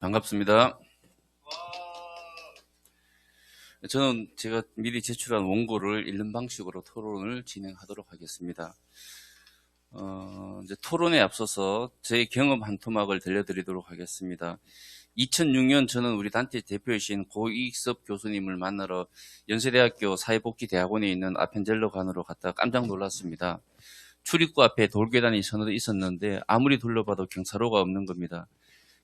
반갑습니다. 저는 제가 미리 제출한 원고를 읽는 방식으로 토론을 진행하도록 하겠습니다. 이제 토론에 앞서서 제 경험 한 토막을 들려드리도록 하겠습니다. 2006년 저는 우리 단체 대표이신 고이익섭 교수님을 만나러 연세대학교 사회복지대학원에 있는 아펜젤러관으로 갔다 깜짝 놀랐습니다. 출입구 앞에 돌계단이 서너 있었는데 아무리 둘러봐도 경사로가 없는 겁니다.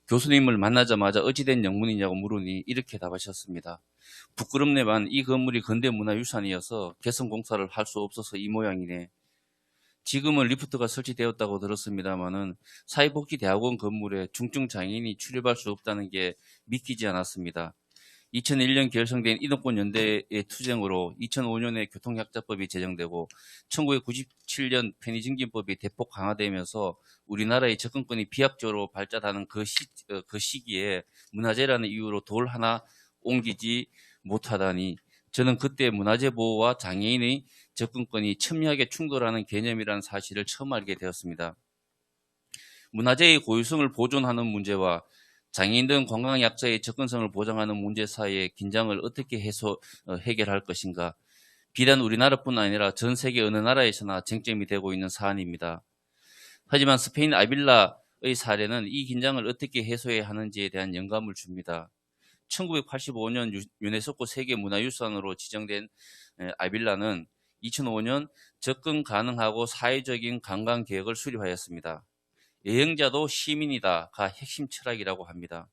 교수님을 만나자마자 어찌된 영문이냐고 물으니 이렇게 답하셨습니다. 부끄럽네만 이 건물이 근대문화유산이어서 개선공사를 할 수 없어서 이 모양이네. 지금은 리프트가 설치되었다고 들었습니다마는 사회복지대학원 건물에 중증장애인이 출입할 수 없다는 게 믿기지 않았습니다. 2001년 결성된 이동권연대의 투쟁으로 2005년에 교통약자법이 제정되고 1997년 편의증진법이 대폭 강화되면서 우리나라의 접근권이 비약적으로 발달하는 그 시기에 문화재라는 이유로 돌 하나 옮기지 못하다니 저는 그때 문화재 보호와 장애인의 접근권이 첨예하게 충돌하는 개념이라는 사실을 처음 알게 되었습니다. 문화재의 고유성을 보존하는 문제와 장애인 등 건강약자의 접근성을 보장하는 문제 사이의 긴장을 어떻게 해결할 것인가. 비단 우리나라뿐 아니라 전 세계 어느 나라에서나 쟁점이 되고 있는 사안입니다. 하지만 스페인 아빌라의 사례는 이 긴장을 어떻게 해소해야 하는지에 대한 영감을 줍니다. 1985년 유네스코 세계문화유산으로 지정된 아빌라는 2005년 접근 가능하고 사회적인 관광계획을 수립하였습니다. 여행자도 시민이다가 핵심 철학이라고 합니다.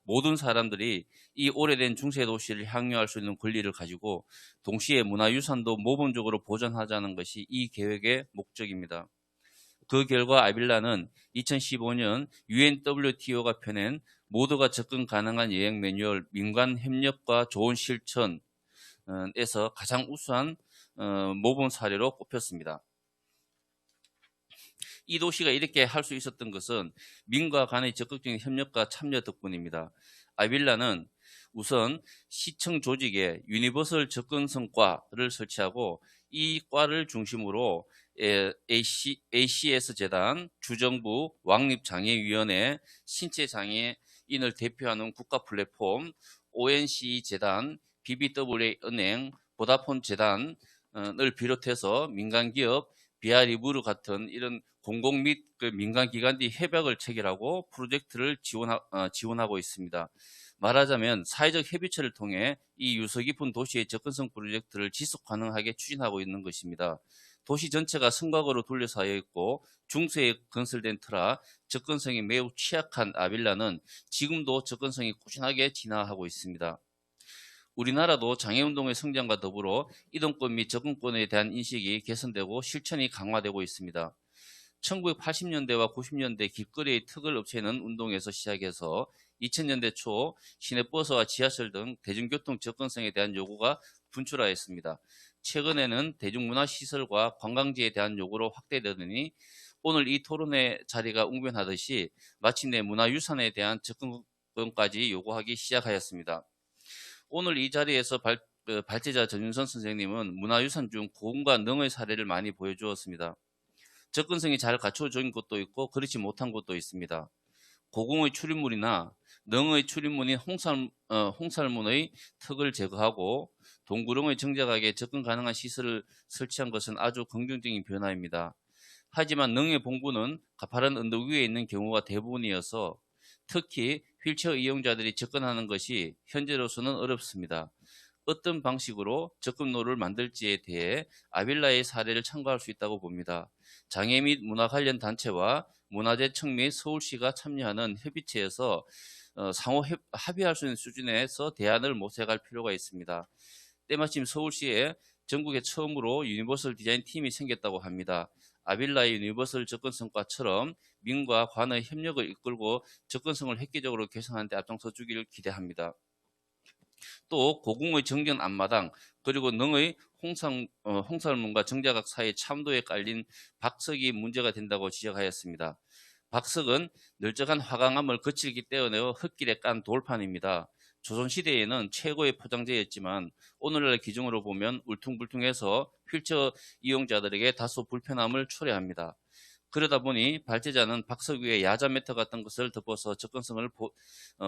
모든 사람들이 이 오래된 중세도시를 향유할 수 있는 권리를 가지고 동시에 문화유산도 모범적으로 보존하자는 것이 이 계획의 목적입니다. 그 결과 아빌라는 2015년 UNWTO가 펴낸 모두가 접근 가능한 여행 매뉴얼 민관 협력과 좋은 실천에서 가장 우수한 모범 사례로 꼽혔습니다. 이 도시가 이렇게 할 수 있었던 것은 민과 간의 적극적인 협력과 참여 덕분입니다. 아빌라는 우선 시청 조직에 유니버설 접근성과를 설치하고 이 과를 중심으로 ACS 재단, 주정부, 왕립장애위원회, 신체장애인을 대표하는 국가 플랫폼, ONC 재단, BBWA 은행, 보다폰 재단을 비롯해서 민간기업, 비아리무르 같은 이런 공공 및 민간기관들이 협약을 체결하고 프로젝트를 지원하고 있습니다. 말하자면 사회적 협의체를 통해 이 유서 깊은 도시의 접근성 프로젝트를 지속 가능하게 추진하고 있는 것입니다. 도시 전체가 성곽으로 둘러싸여 있고 중세에 건설된 터라 접근성이 매우 취약한 아빌라는 지금도 접근성이 꾸준하게 진화하고 있습니다. 우리나라도 장애운동의 성장과 더불어 이동권 및 접근권에 대한 인식이 개선되고 실천이 강화되고 있습니다. 1980년대와 90년대 길거리의 특을 업체는 운동에서 시작해서 2000년대 초 시내버스와 지하철 등 대중교통 접근성에 대한 요구가 분출하였습니다. 최근에는 대중문화시설과 관광지에 대한 요구로 확대되더니 오늘 이 토론회 자리가 웅변하듯이 마침내 문화유산에 대한 접근권까지 요구하기 시작하였습니다. 오늘 이 자리에서 발제자 전윤선 선생님은 문화유산 중 고흥과 능의 사례를 많이 보여주었습니다. 접근성이 잘 갖춰진 곳도 있고 그렇지 못한 곳도 있습니다. 고궁의 출입문이나 능의 출입문인 홍살문의 턱을 제거하고 동구릉의 정작하게 접근 가능한 시설을 설치한 것은 아주 긍정적인 변화입니다. 하지만 능의 봉구는 가파른 언덕 위에 있는 경우가 대부분이어서 특히 휠체어 이용자들이 접근하는 것이 현재로서는 어렵습니다. 어떤 방식으로 접근로를 만들지에 대해 아빌라의 사례를 참고할 수 있다고 봅니다. 장애 및 문화 관련 단체와 문화재청 및 서울시가 참여하는 협의체에서 상호 합의할 수 있는 수준에서 대안을 모색할 필요가 있습니다. 때마침 서울시에 전국에 처음으로 유니버설 디자인 팀이 생겼다고 합니다. 아빌라의 유니버설 접근성과처럼 민과 관의 협력을 이끌고 접근성을 획기적으로 개선하는 데 앞장서 주기를 기대합니다. 또 고궁의 정전 앞마당 그리고 능의 홍살문과 정자각 사이 참도에 깔린 박석이 문제가 된다고 지적하였습니다. 박석은 널쩍한 화강암을 거칠게 떼어내어 흙길에 깐 돌판입니다. 조선시대에는 최고의 포장재였지만 오늘날 기준으로 보면 울퉁불퉁해서 휠체어 이용자들에게 다소 불편함을 초래합니다. 그러다 보니 발제자는 박석 위에 야자 매트 같은 것을 덮어서 접근성을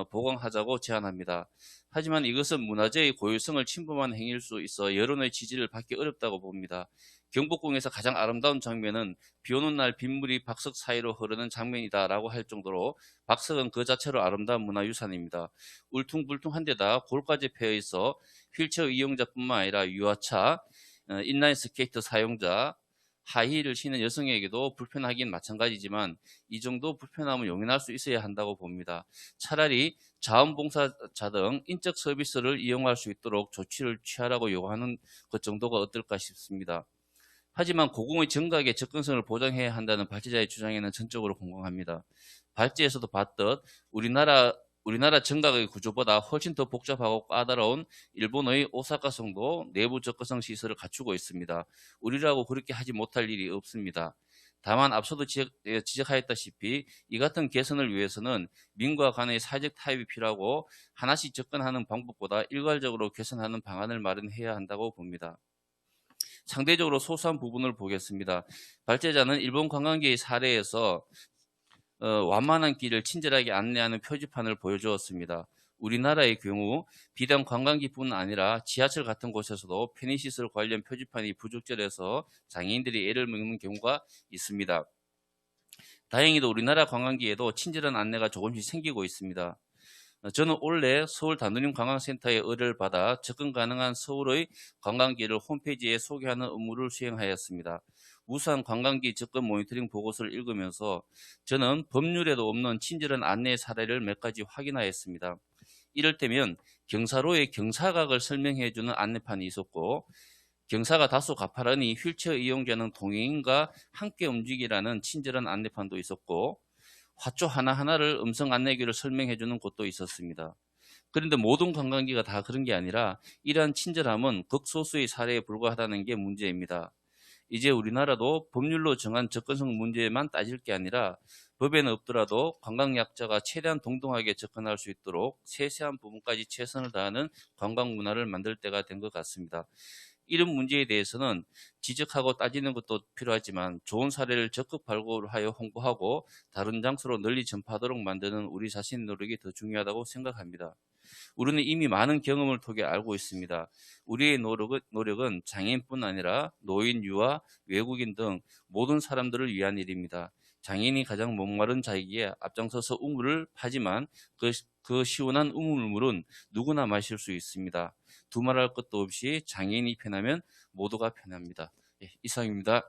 보강하자고 제안합니다. 하지만 이것은 문화재의 고유성을 침범한 행위일 수 있어 여론의 지지를 받기 어렵다고 봅니다. 경복궁에서 가장 아름다운 장면은 비 오는 날 빗물이 박석 사이로 흐르는 장면이다라고 할 정도로 박석은 그 자체로 아름다운 문화유산입니다. 울퉁불퉁한 데다 골까지 패여 있어 휠체어 이용자뿐만 아니라 유아차, 인라인 스케이트 사용자, 하이힐을 신은 여성에게도 불편하긴 마찬가지지만 이 정도 불편함을 용인할 수 있어야 한다고 봅니다. 차라리 자원봉사자 등 인적 서비스를 이용할 수 있도록 조치를 취하라고 요구하는 것 정도가 어떨까 싶습니다. 하지만 고궁의 정각의 접근성을 보장해야 한다는 발제자의 주장에는 전적으로 공감합니다. 발제에서도 봤듯 우리나라 정각의 구조보다 훨씬 더 복잡하고 까다로운 일본의 오사카성도 내부 접근성 시설을 갖추고 있습니다. 우리라고 그렇게 하지 못할 일이 없습니다. 다만 앞서도 지적하였다시피 이 같은 개선을 위해서는 민과 간의 사회적 타협이 필요하고 하나씩 접근하는 방법보다 일괄적으로 개선하는 방안을 마련해야 한다고 봅니다. 상대적으로 소소한 부분을 보겠습니다. 발제자는 일본 관광객의 사례에서 완만한 길을 친절하게 안내하는 표지판을 보여주었습니다. 우리나라의 경우 비단 관광지뿐 아니라 지하철 같은 곳에서도 편의시설 관련 표지판이 부적절해서 장애인들이 애를 먹는 경우가 있습니다. 다행히도 우리나라 관광지에도 친절한 안내가 조금씩 생기고 있습니다. 저는 올해 서울 단원림 관광센터의 의뢰를 받아 접근 가능한 서울의 관광지를 홈페이지에 소개하는 업무를 수행하였습니다. 우수한 관광지 접근 모니터링 보고서를 읽으면서 저는 법률에도 없는 친절한 안내 사례를 몇 가지 확인하였습니다. 이를테면 경사로의 경사각을 설명해주는 안내판이 있었고, 경사가 다소 가파르니 휠체어 이용자는 동행인과 함께 움직이라는 친절한 안내판도 있었고, 화초 하나하나를 음성 안내기를 설명해주는 곳도 있었습니다. 그런데 모든 관광지가 다 그런 게 아니라 이러한 친절함은 극소수의 사례에 불과하다는 게 문제입니다. 이제 우리나라도 법률로 정한 접근성 문제만 따질 게 아니라 법에는 없더라도 관광약자가 최대한 동등하게 접근할 수 있도록 세세한 부분까지 최선을 다하는 관광 문화를 만들 때가 된 것 같습니다. 이런 문제에 대해서는 지적하고 따지는 것도 필요하지만 좋은 사례를 적극 발굴하여 홍보하고 다른 장소로 널리 전파하도록 만드는 우리 자신의 노력이 더 중요하다고 생각합니다. 우리는 이미 많은 경험을 통해 알고 있습니다. 우리의 노력은 장애인뿐 아니라 노인, 유아, 외국인 등 모든 사람들을 위한 일입니다. 장애인이 가장 목마른 자이기에 앞장서서 우물을 파지만 그 시원한 우물물은 누구나 마실 수 있습니다. 두말할 것도 없이 장애인이 편하면 모두가 편합니다. 예, 이상입니다.